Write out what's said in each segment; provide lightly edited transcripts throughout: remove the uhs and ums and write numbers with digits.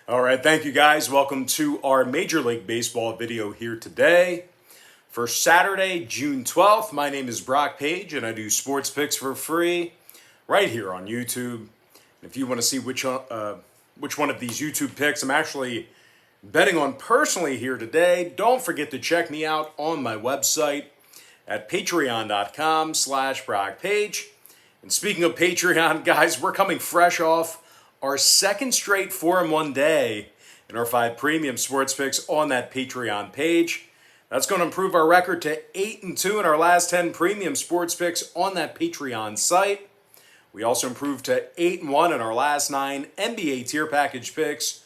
All right, thank you guys. Welcome to our Major League Baseball video here today. For Saturday, June 12th, my name is Brock Page and I do sports picks for free right here on YouTube. If you want to see which one of these YouTube picks I'm actually betting on personally here today, don't forget to check me out on my website at patreon.com/BrockPage. And speaking of Patreon, guys, we're coming fresh off our second straight 4-1 day in our 5 premium sports picks on that Patreon page. That's going to improve our record to 8-2 in our last 10 premium sports picks on that Patreon site. We also improved to 8-1 in our last 9 NBA tier package picks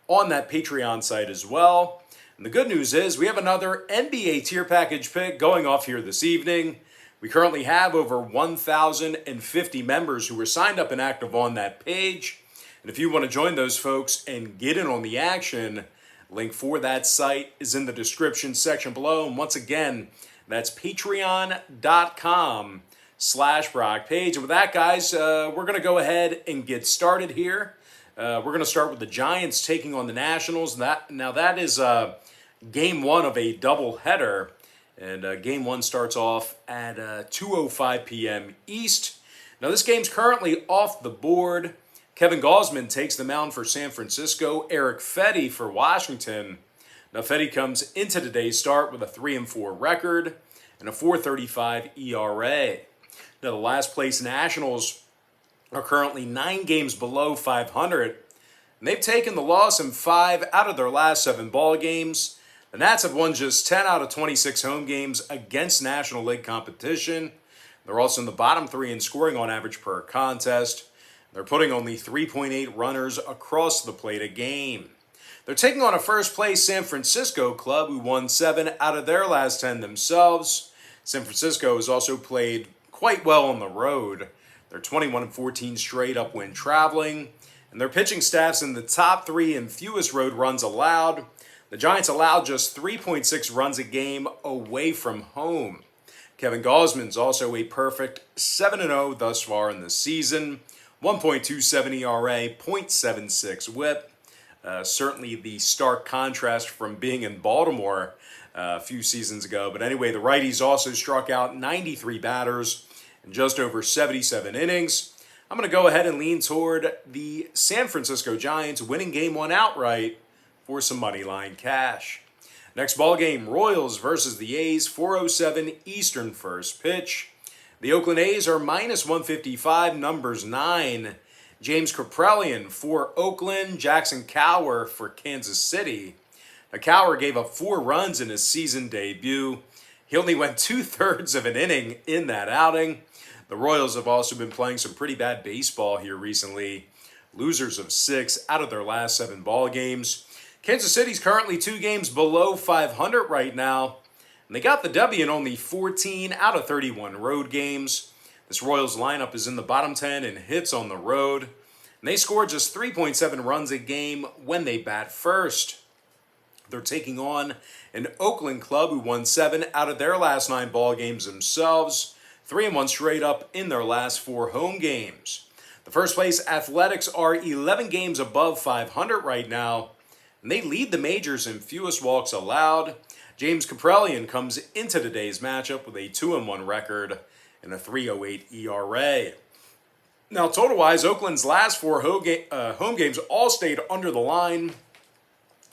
on that Patreon site as well. And the good news is we have another NBA tier package pick going off here this evening. We currently have over 1,050 members who are signed up and active on that page. And if you want to join those folks and get in on the action, link for that site is in the description section below. And once again, that's patreon.com/BrockPage. And with that, guys, we're going to go ahead and get started here. We're going to start with the Giants taking on the Nationals. Now that is game 1 of a doubleheader. And game 1 starts off at 2:05 p.m. East. Now this game's currently off the board. Kevin Gausman takes the mound for San Francisco. Eric Fedde for Washington. Now Fedde comes into today's start with a 3-4 record and a 4.35 ERA. Now the last place Nationals are currently 9 games below 500. And they've taken the loss in 5 out of their last 7 ball games. The Nats have won just 10 out of 26 home games against National League competition. They're also in the bottom 3 in scoring on average per contest. They're putting only 3.8 runners across the plate a game. They're taking on a first-place San Francisco club who won 7 out of their last 10 themselves. San Francisco has also played quite well on the road. They're 21-14 straight up when traveling. And their pitching staff's in the top 3 in fewest road runs allowed. The Giants allowed just 3.6 runs a game away from home. Kevin Gausman's also a perfect 7-0 thus far in the season. 1.27 ERA, .76 whip. Certainly the stark contrast from being in Baltimore a few seasons ago. But anyway, the righties also struck out 93 batters in just over 77 innings. I'm going to go ahead and lean toward the San Francisco Giants winning game 1 outright for some money line cash. Next ball game, Royals versus the A's, 4:07 Eastern first pitch. The Oakland A's are minus 155, numbers 9. James Kaprielian for Oakland, Jackson Kowar for Kansas City. Now, Kowar gave up 4 runs in his season debut. He only went 2/3 of an inning in that outing. The Royals have also been playing some pretty bad baseball here recently. Losers of 6 out of their last 7 ball games. Kansas City's currently 2 games below 500 right now. And they got the W in only 14 out of 31 road games. This Royals lineup is in the bottom 10 in hits on the road. And they score just 3.7 runs a game when they bat first. They're taking on an Oakland club who won 7 out of their last 9 ball games themselves. 3-1 straight up in their last 4 home games. The first place Athletics are 11 games above 500 right now. And they lead the majors in fewest walks allowed. James Kaprielian comes into today's matchup with a 2-1 record and a 3.08 ERA. Now, total-wise, Oakland's last 4 home games all stayed under the line,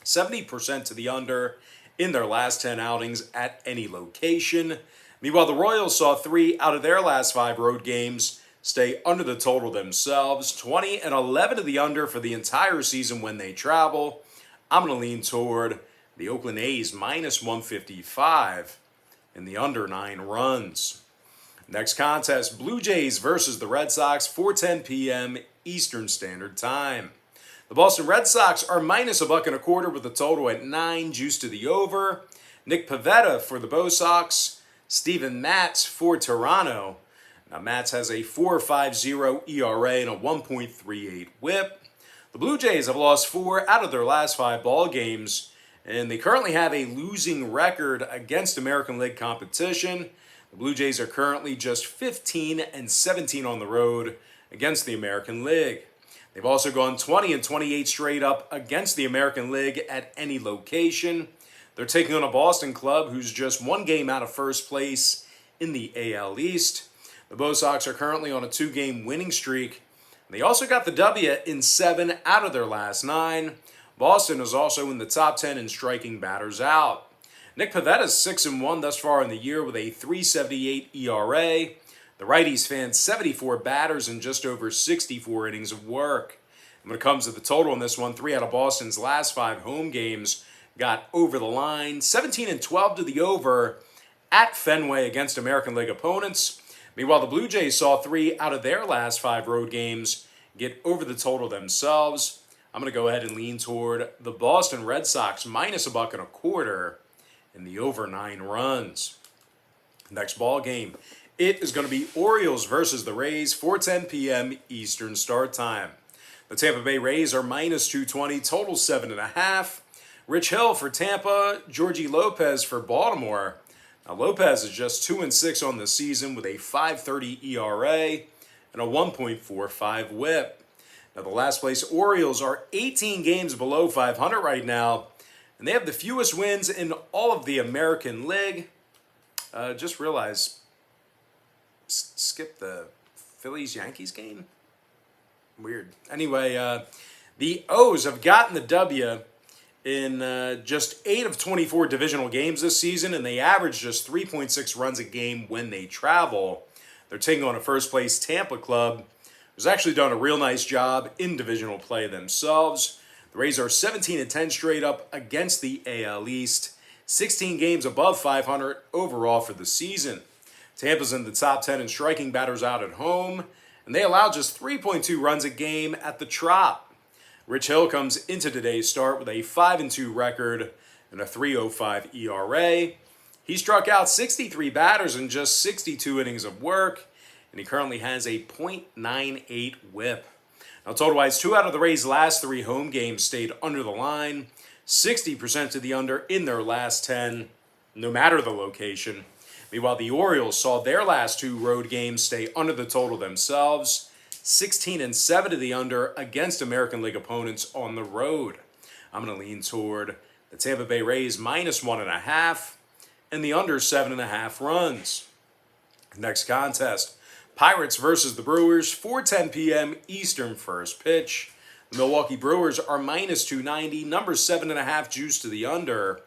70% to the under in their last 10 outings at any location. Meanwhile, the Royals saw 3 out of their last 5 road games stay under the total themselves, 20-11 to the under for the entire season when they travel. I'm going to lean toward the Oakland A's minus 155 and the under 9 runs. Next contest, Blue Jays versus the Red Sox, 4:10 p.m. Eastern Standard Time. The Boston Red Sox are minus $1.25 with a total at 9, juice to the over. Nick Pivetta for the Bo Sox, Steven Matz for Toronto. Now Matz has a 4.50 ERA and a 1.38 whip. The Blue Jays have lost 4 out of their last 5 ball games, and they currently have a losing record against American League competition. The Blue Jays are currently just 15-17 on the road against the American League. They've also gone 20 and 28 straight up against the American League at any location. They're taking on a Boston club who's just one game out of first place in the AL East. The Bo Sox are currently on a 2-game winning streak. They also got the W in 7 out of their last 9. Boston is also in the top 10 in striking batters out. Nick Pavetta's 6-1 thus far in the year with a 3.78 ERA. The righties fanned 74 batters in just over 64 innings of work. And when it comes to the total in this one, 3 out of Boston's last 5 home games got over the line. 17 and 12 to the over at Fenway against American League opponents. Meanwhile, the Blue Jays saw 3 out of their last 5 road games get over the total themselves. I'm going to go ahead and lean toward the Boston Red Sox minus $1.25 in the over 9 runs. Next ball game, it is going to be Orioles versus the Rays, 4:10 p.m. Eastern start time. The Tampa Bay Rays are minus 220, total 7.5. Rich Hill for Tampa, Georgie Lopez for Baltimore. Now Lopez is just 2-6 on the season with a 5.30 ERA and a 1.45 WHIP. Now the last place Orioles are 18 games below 500 right now, and they have the fewest wins in all of the American League. Just realized, skip the Phillies-Yankees game? Weird. Anyway, the O's have gotten the W in just 8 of 24 divisional games this season, and they average just 3.6 runs a game when they travel. They're taking on a first-place Tampa club who's actually done a real nice job in divisional play themselves. The Rays are 17 and 10 straight up against the AL East, 16 games above 500 overall for the season. Tampa's in the top 10 in striking batters out at home, and they allow just 3.2 runs a game at the Trop. Rich Hill comes into today's start with a 5-2 record and a 3.05 ERA. He struck out 63 batters in just 62 innings of work, and he currently has a .98 WHIP. Now, total-wise, 2 out of the Rays' last 3 home games stayed under the line, 60% to the under in their last 10, no matter the location. Meanwhile, the Orioles saw their last 2 road games stay under the total themselves, 16 and 7 to the under against American League opponents on the road. I'm going to lean toward the Tampa Bay Rays minus 1.5 and the under 7.5 runs. Next contest, Pirates versus the Brewers, 4:10 p.m. Eastern first pitch. The Milwaukee Brewers are minus 290, number 7.5 juice to the under.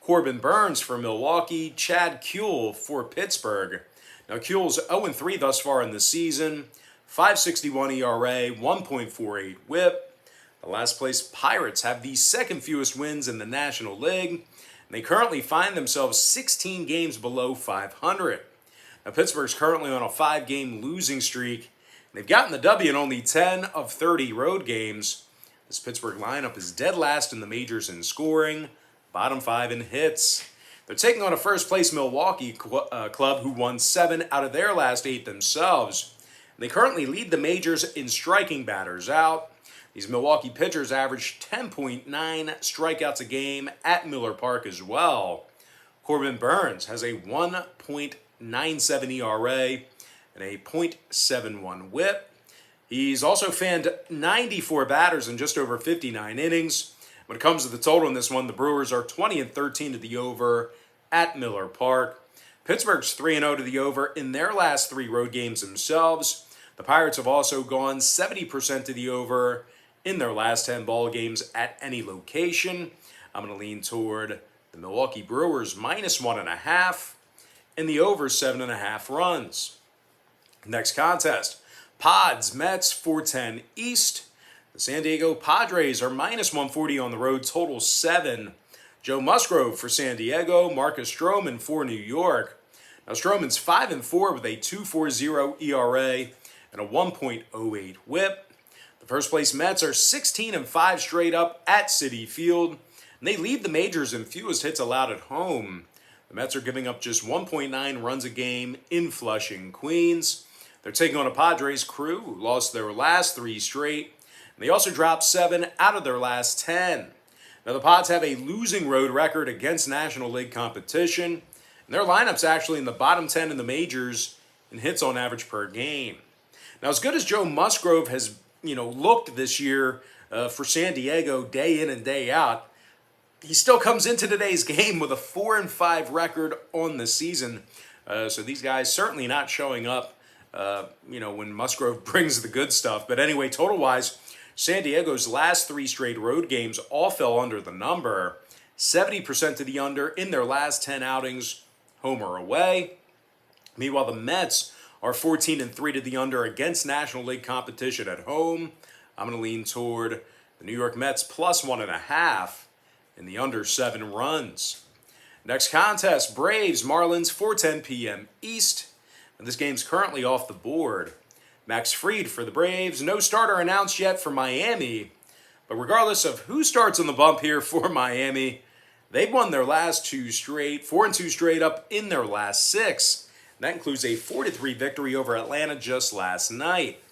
Corbin Burns for Milwaukee, Chad Kuhl for Pittsburgh. Now Kuhl's 0-3 thus far in the season, 5.61 ERA, 1.48 WHIP. The last place Pirates have the second fewest wins in the National League, and they currently find themselves 16 games below 500. Now Pittsburgh's currently on a 5-game losing streak. They've gotten the W in only 10 of 30 road games. This Pittsburgh lineup is dead last in the majors in scoring, bottom 5 in hits. They're taking on a first-place Milwaukee club who won 7 out of their last 8 themselves. They currently lead the majors in striking batters out. These Milwaukee pitchers average 10.9 strikeouts a game at Miller Park as well. Corbin Burns has a 1.97 ERA and a .71 WHIP. He's also fanned 94 batters in just over 59 innings. When it comes to the total in this one, the Brewers are 20 and 13 to the over at Miller Park. Pittsburgh's 3-0 to the over in their last 3 road games themselves. The Pirates have also gone 70% to the over in their last 10 ball games at any location. I'm going to lean toward the Milwaukee Brewers minus 1.5 and the over 7.5 runs. Next contest, Pods, Mets, 410 East. The San Diego Padres are minus 140 on the road, total 7. Joe Musgrove for San Diego, Marcus Stroman for New York. Now Stroman's 5-4 with a 2.40 ERA and a 1.08 WHIP. The first place Mets are 16-5 straight up at Citi Field, and they lead the majors in fewest hits allowed at home. The Mets are giving up just 1.9 runs a game in Flushing, Queens. They're taking on a Padres crew who lost their last 3 straight, and they also dropped 7 out of their last 10. Now the Pods have a losing road record against National League competition, and their lineup's actually in the bottom 10 in the majors in hits on average per game. Now as good as Joe Musgrove has looked this year for San Diego day in and day out, he still comes into today's game with a 4-5 record on the season. So these guys certainly not showing up, when Musgrove brings the good stuff. But anyway, total-wise, San Diego's last 3 straight road games all fell under the number. 70% to the under in their last 10 outings, home or away. Meanwhile, the Mets are 14-3 to the under against National League competition at home. I'm going to lean toward the New York Mets plus 1.5 in the under 7 runs. Next contest, Braves, Marlins, 4:10 p.m. East. And this game's currently off the board. Max Fried for the Braves. No starter announced yet for Miami. But regardless of who starts on the bump here for Miami, they've won their last 2 straight, 4-2 straight up in their last 6. And that includes a 4-3 victory over Atlanta just last night.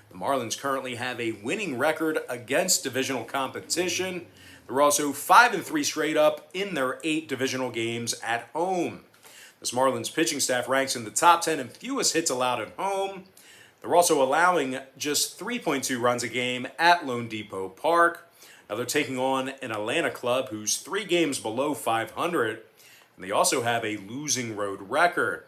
The Marlins currently have a winning record against divisional competition. They're also 5-3 straight up in their 8 divisional games at home. This Marlins pitching staff ranks in the top 10 in fewest hits allowed at home. They're also allowing just 3.2 runs a game at Lone Depot Park. Now they're taking on an Atlanta club who's 3 games below 500, and they also have a losing road record.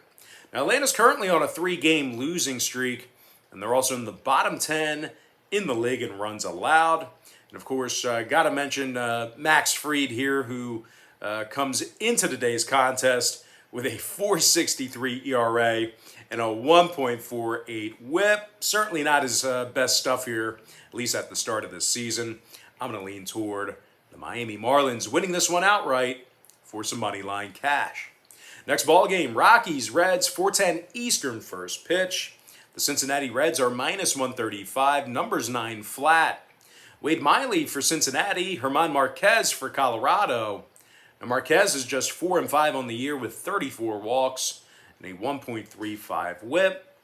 Now Atlanta's currently on a 3-game losing streak, and they're also in the bottom 10 in the league in runs allowed. And of course, got to mention Max Fried here, who comes into today's contest with a 4.63 ERA and a 1.48 whip. Certainly not his best stuff here, at least at the start of this season. I'm going to lean toward the Miami Marlins winning this one outright for some money line cash. Next ball game, Rockies, Reds, 4:10 Eastern first pitch. The Cincinnati Reds are minus 135, numbers 9 flat. Wade Miley for Cincinnati, German Marquez for Colorado. Now Marquez is just 4-5 on the year with 34 walks and a 1.35 whip.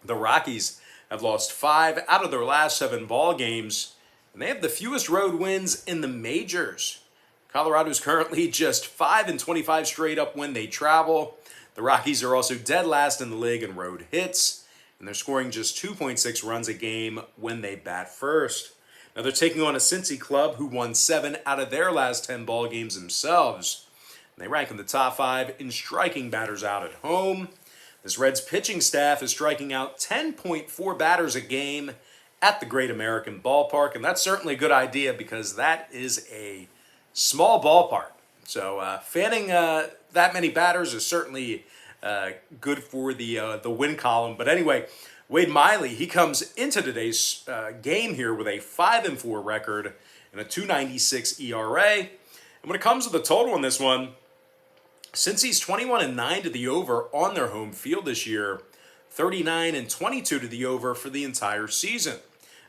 The Rockies have lost 5 out of their last 7 ball games, and they have the fewest road wins in the majors. Colorado's currently just 5-25 straight up when they travel. The Rockies are also dead last in the league in road hits, and they're scoring just 2.6 runs a game when they bat first. Now they're taking on a Cincy club who won 7 out of their last 10 ball games themselves. And they rank in the top 5 in striking batters out at home. This Reds pitching staff is striking out 10.4 batters a game at the Great American Ballpark, and that's certainly a good idea because that is a small ballpark. So fanning that many batters is certainly good for the win column. But anyway, Wade Miley, he comes into today's game here with a 5-4 record and a 2.96 ERA. And when it comes to the total in this one, since he's 21-9 to the over on their home field this year, 39-22 to the over for the entire season.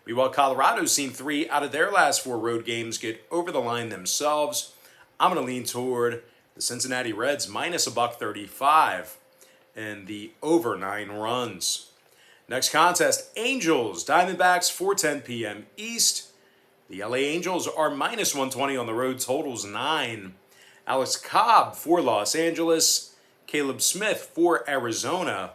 Meanwhile, Colorado's seen 3 out of their last 4 road games get over the line themselves. I'm going to lean toward the Cincinnati Reds minus $1.35 and the over 9 runs. Next contest, Angels, Diamondbacks, 4:10 p.m. East. The LA Angels are minus 120 on the road, totals 9. Alex Cobb for Los Angeles, Caleb Smith for Arizona.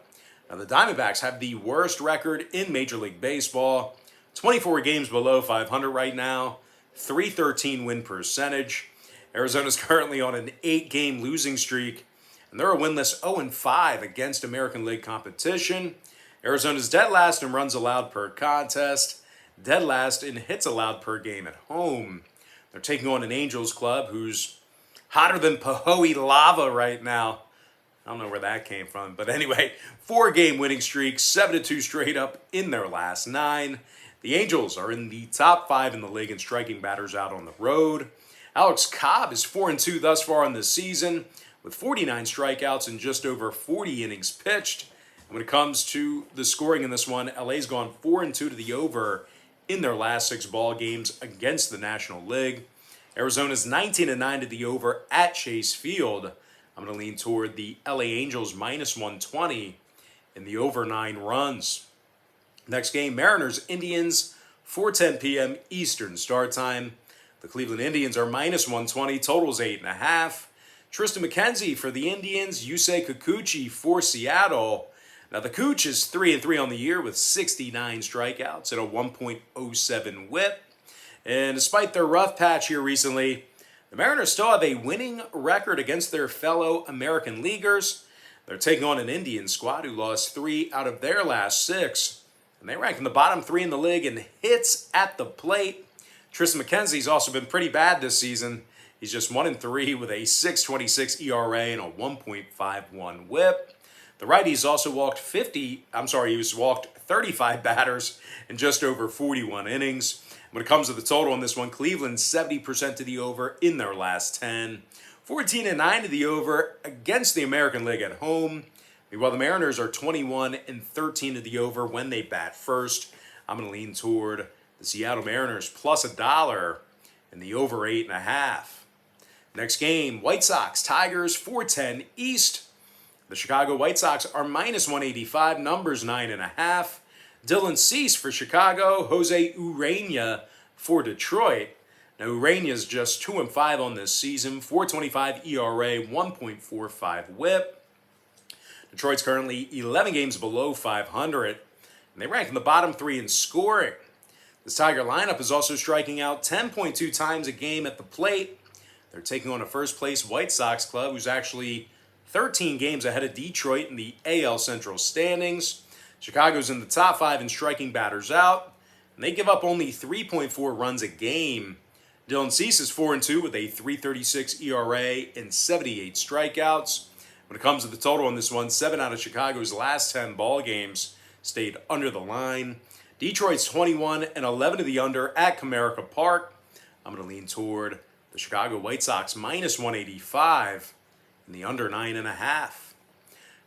Now the Diamondbacks have the worst record in Major League Baseball, 24 games below 500 right now, 313 win percentage. Arizona's currently on an 8-game losing streak, and they're a winless 0-5 against American League competition. Arizona's dead last in runs allowed per contest, dead last in hits allowed per game at home. They're taking on an Angels club who's hotter than Pahoe lava right now. I don't know where that came from, but anyway, 4-game winning streak, 7-2 straight up in their last 9. The Angels are in the top 5 in the league in striking batters out on the road. Alex Cobb is 4-2 thus far in the season with 49 strikeouts and just over 40 innings pitched. And when it comes to the scoring in this one, LA's gone 4-2 to the over in their last 6 ball games against the National League. Arizona's 19-9 to the over at Chase Field. I'm going to lean toward the LA Angels minus 120 in the over 9 runs. Next game, Mariners, Indians, 4:10 p.m. Eastern start time. The Cleveland Indians are minus 120, totals 8.5. Tristan McKenzie for the Indians, Yusei Kikuchi for Seattle. Now, the Cooch is 3-3 on the year with 69 strikeouts and a 1.07 whip. And despite their rough patch here recently, the Mariners still have a winning record against their fellow American leaguers. They're taking on an Indian squad who lost 3 out of their last 6. And they rank in the bottom 3 in the league in hits at the plate. Tristan McKenzie's also been pretty bad this season. He's just 1-3 with a 6.26 ERA and a 1.51 whip. The righties also walked 35 batters in just over 41 innings. When it comes to the total on this one, Cleveland 70% to the over in their last 10. 14-9 to the over against the American League at home. Meanwhile, the Mariners are 21-13 to the over when they bat first. I'm going to lean toward the Seattle Mariners plus $1 in the over 8.5. Next game, White Sox, Tigers, 410 East. The Chicago White Sox are minus 185, numbers 9.5. Dylan Cease for Chicago, Jose Urena for Detroit. Now, Urena's just 2-5 on this season, 4.25 ERA, 1.45 whip. Detroit's currently 11 games below 500, and they rank in the bottom 3 in scoring. This Tiger lineup is also striking out 10.2 times a game at the plate. They're taking on a first-place White Sox club who's actually 13 games ahead of Detroit in the AL Central standings. Chicago's in the top 5 in striking batters out, and they give up only 3.4 runs a game. Dylan Cease is 4-2 with a 3.36 ERA and 78 strikeouts. When it comes to the total on this one, 7 out of Chicago's last 10 ball games stayed under the line. Detroit's 21-11 to the under at Comerica Park. I'm going to lean toward the Chicago White Sox minus 185 in the under 9.5.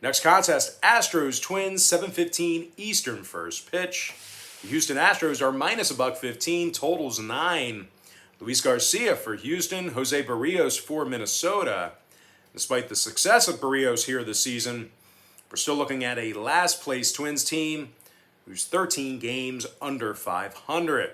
Next contest, Astros Twins, 7:15 Eastern first pitch. The Houston Astros are minus $1.15, totals 9. Luis Garcia for Houston, Jose Barrios for Minnesota. Despite the success of Barrios here this season, we're still looking at a last-place Twins team who's 13 games under 500.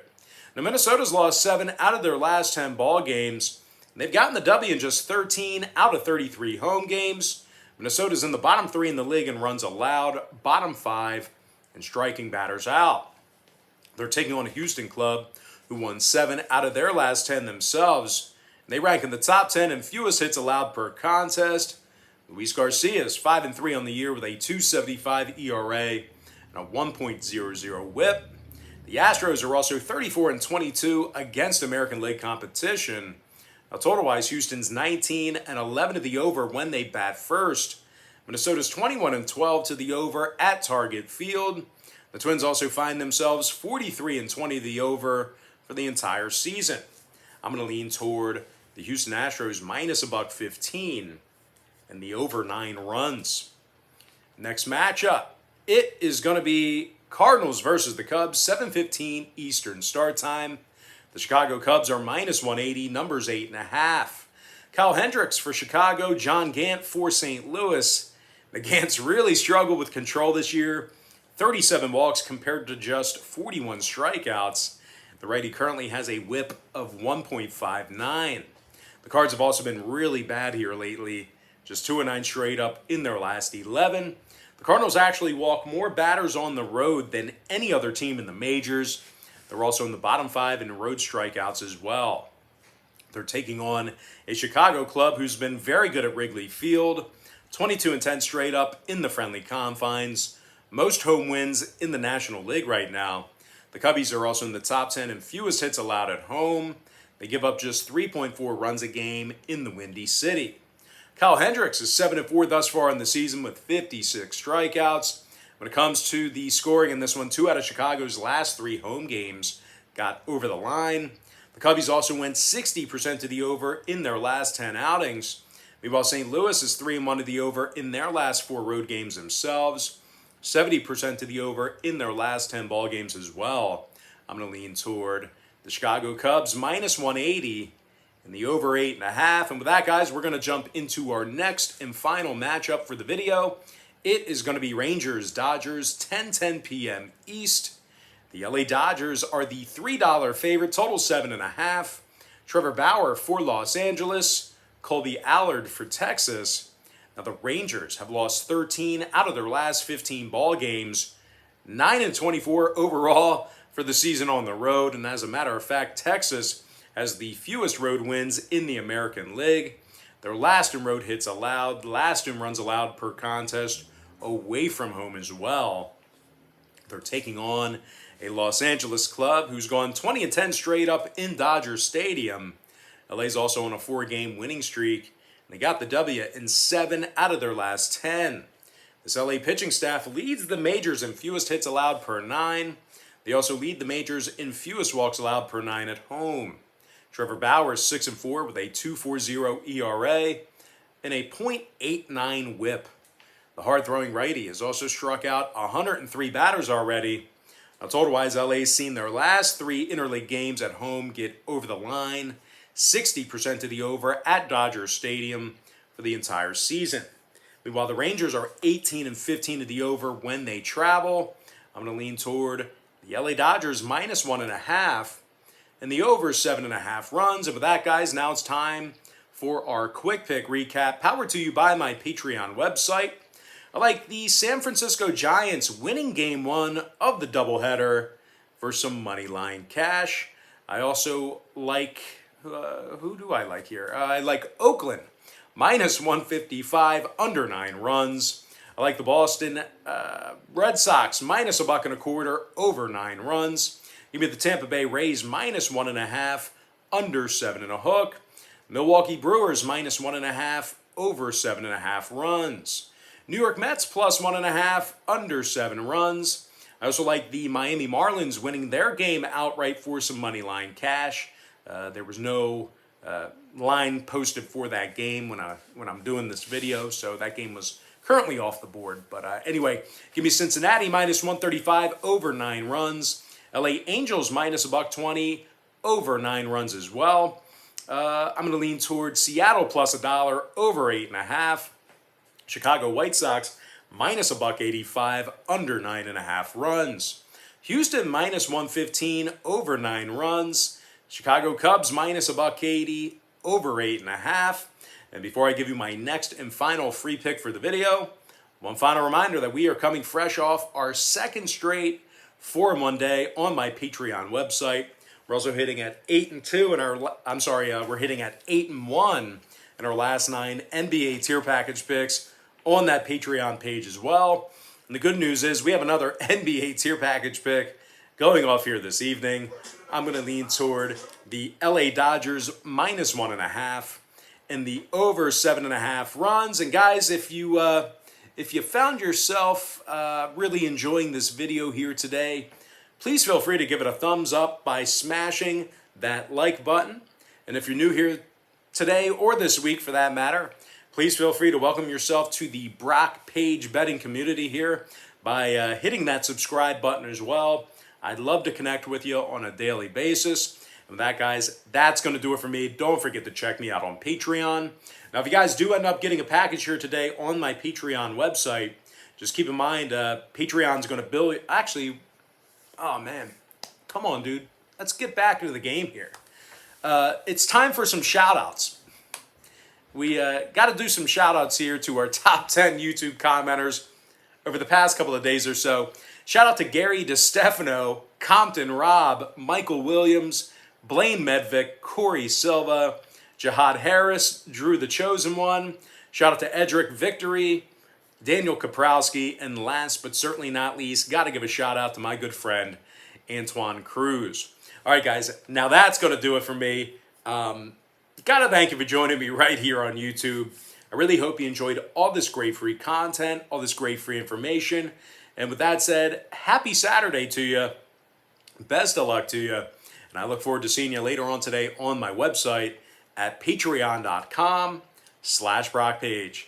Now, Minnesota's lost 7 out of their last 10 ball games. They've gotten the W in just 13 out of 33 home games. Minnesota's in the bottom 3 in the league in runs allowed, bottom 5 in striking batters out. They're taking on a Houston club who won 7 out of their last 10 themselves. They rank in the top 10 in fewest hits allowed per contest. Luis Garcia is 5-3 on the year with a 2.75 ERA and a 1.00 whip. The Astros are also 34-22 against American League competition. Now, total-wise, Houston's 19-11 to the over when they bat first. Minnesota's 21-12 to the over at Target Field. The Twins also find themselves 43-20 to the over for the entire season. I'm going to lean toward the Houston Astros minus $1.15 and the over 9 runs. Next matchup, it is going to be Cardinals versus the Cubs, 7:15 Eastern start time. The Chicago Cubs are minus 180, numbers 8.5. Kyle Hendricks for Chicago, John Gant for St. Louis. The Gants really struggled with control this year. 37 walks compared to just 41 strikeouts. The righty currently has a whip of 1.59. The Cards have also been really bad here lately. Just 2-9 straight up in their last 11. The Cardinals actually walk more batters on the road than any other team in the majors. They're also in the bottom 5 in road strikeouts as well. They're taking on a Chicago club who's been very good at Wrigley Field. 22-10 straight up in the friendly confines. Most home wins in the National League right now. The Cubbies are also in the top 10 in fewest hits allowed at home. They give up just 3.4 runs a game in the Windy City. Kyle Hendricks is 7-4 thus far in the season with 56 strikeouts. When it comes to the scoring in this one, 2 out of Chicago's last 3 home games got over the line. The Cubbies also went 60% to the over in their last 10 outings. Meanwhile, St. Louis is 3-1 to the over in their last 4 road games themselves. 70% to the over in their last 10 ball games as well. I'm going to lean toward the Chicago Cubs minus 180 and the over 8.5. And with that, guys, we're going to jump into our next and final matchup for the video. It is going to be Rangers-Dodgers, 10:10 p.m. East. The LA Dodgers are the $3 favorite, total 7.5. Trevor Bauer for Los Angeles, Colby Allard for Texas. Now the Rangers have lost 13 out of their last 15 ball games, 9-24 overall for the season on the road. And as a matter of fact, Texas has the fewest road wins in the American League. Their last in road hits allowed, last in runs allowed per contest away from home as well. They're taking on a Los Angeles club who's gone 20-10 straight up in Dodger Stadium. LA's also on a 4-game winning streak. They got the W in 7 out of their last 10. This LA pitching staff leads the majors in fewest hits allowed per 9. They also lead the majors in fewest walks allowed per 9 at home. Trevor Bauer is 6-4 with a 2.40 ERA and a .89 WHIP. The hard-throwing righty has also struck out 103 batters already. Now, total-wise, LA's seen their last 3 interleague games at home get over the line, 60% to the over at Dodger Stadium for the entire season. Meanwhile, the Rangers are 18-15 to the over when they travel. I'm going to lean toward the LA Dodgers minus 1.5. And the over 7.5 runs. And with that, guys, now it's time for our quick pick recap, powered to you by my Patreon website. I like the San Francisco Giants winning Game 1 of the doubleheader for some money line cash. I also like, who do I like here? I like Oakland, minus 155, under 9 runs. I like the Boston Red Sox, minus $1.25, over 9 runs. Give me the Tampa Bay Rays minus 1.5, under 7.5. Milwaukee Brewers minus 1.5, over 7.5 runs. New York Mets plus 1.5, under 7 runs. I also like the Miami Marlins winning their game outright for some money line cash. There was no line posted for that game when I'm doing this video, so that game was currently off the board. But anyway, give me Cincinnati minus 135, over 9 runs. LA Angels minus $1.20, over 9 runs as well. I'm going to lean towards Seattle plus $1, over 8.5. Chicago White Sox minus $1.85, under 9.5 runs. Houston minus 115, over 9 runs. Chicago Cubs minus $1.80, over 8.5. And before I give you my next and final free pick for the video, one final reminder that we are coming fresh off our second straight 4-in-1 day on my Patreon website. We're also hitting at 8-2 in our, we're hitting at 8-1 in our last 9 NBA tier package picks on that Patreon page as well. And the good news is we have another NBA tier package pick going off here this evening. I'm going to lean toward the LA Dodgers minus 1.5 and the over 7.5 runs. And guys, if you found yourself really enjoying this video here today, please feel free to give it a thumbs up by smashing that like button. And if you're new here today or this week for that matter, please feel free to welcome yourself to the Brock Page betting community here by hitting that subscribe button as well. I'd love to connect with you on a daily basis. And with that, guys, that's going to do it for me. Don't forget to check me out on Patreon. Now, if you guys do end up getting a package here today on my Patreon website, just keep in mind, Patreon's going to build... Actually, oh, man. Come on, dude. Let's get back into the game here. It's time for some shout-outs. We got to do some shout-outs here to our top 10 YouTube commenters over the past couple of days or so. Shout out to Gary DeStefano, Compton Rob, Michael Williams, Blaine Medvick, Corey Silva, Jihad Harris, Drew the Chosen One. Shout out to Edric Victory, Daniel Kaprowski, and last but certainly not least, got to give a shout out to my good friend, Antoine Cruz. All right, guys, now that's going to do it for me. Got to thank you for joining me right here on YouTube. I really hope you enjoyed all this great free content, all this great free information. And with that said, happy Saturday to you. Best of luck to you. And I look forward to seeing you later on today on my website at patreon.com/BrockPage.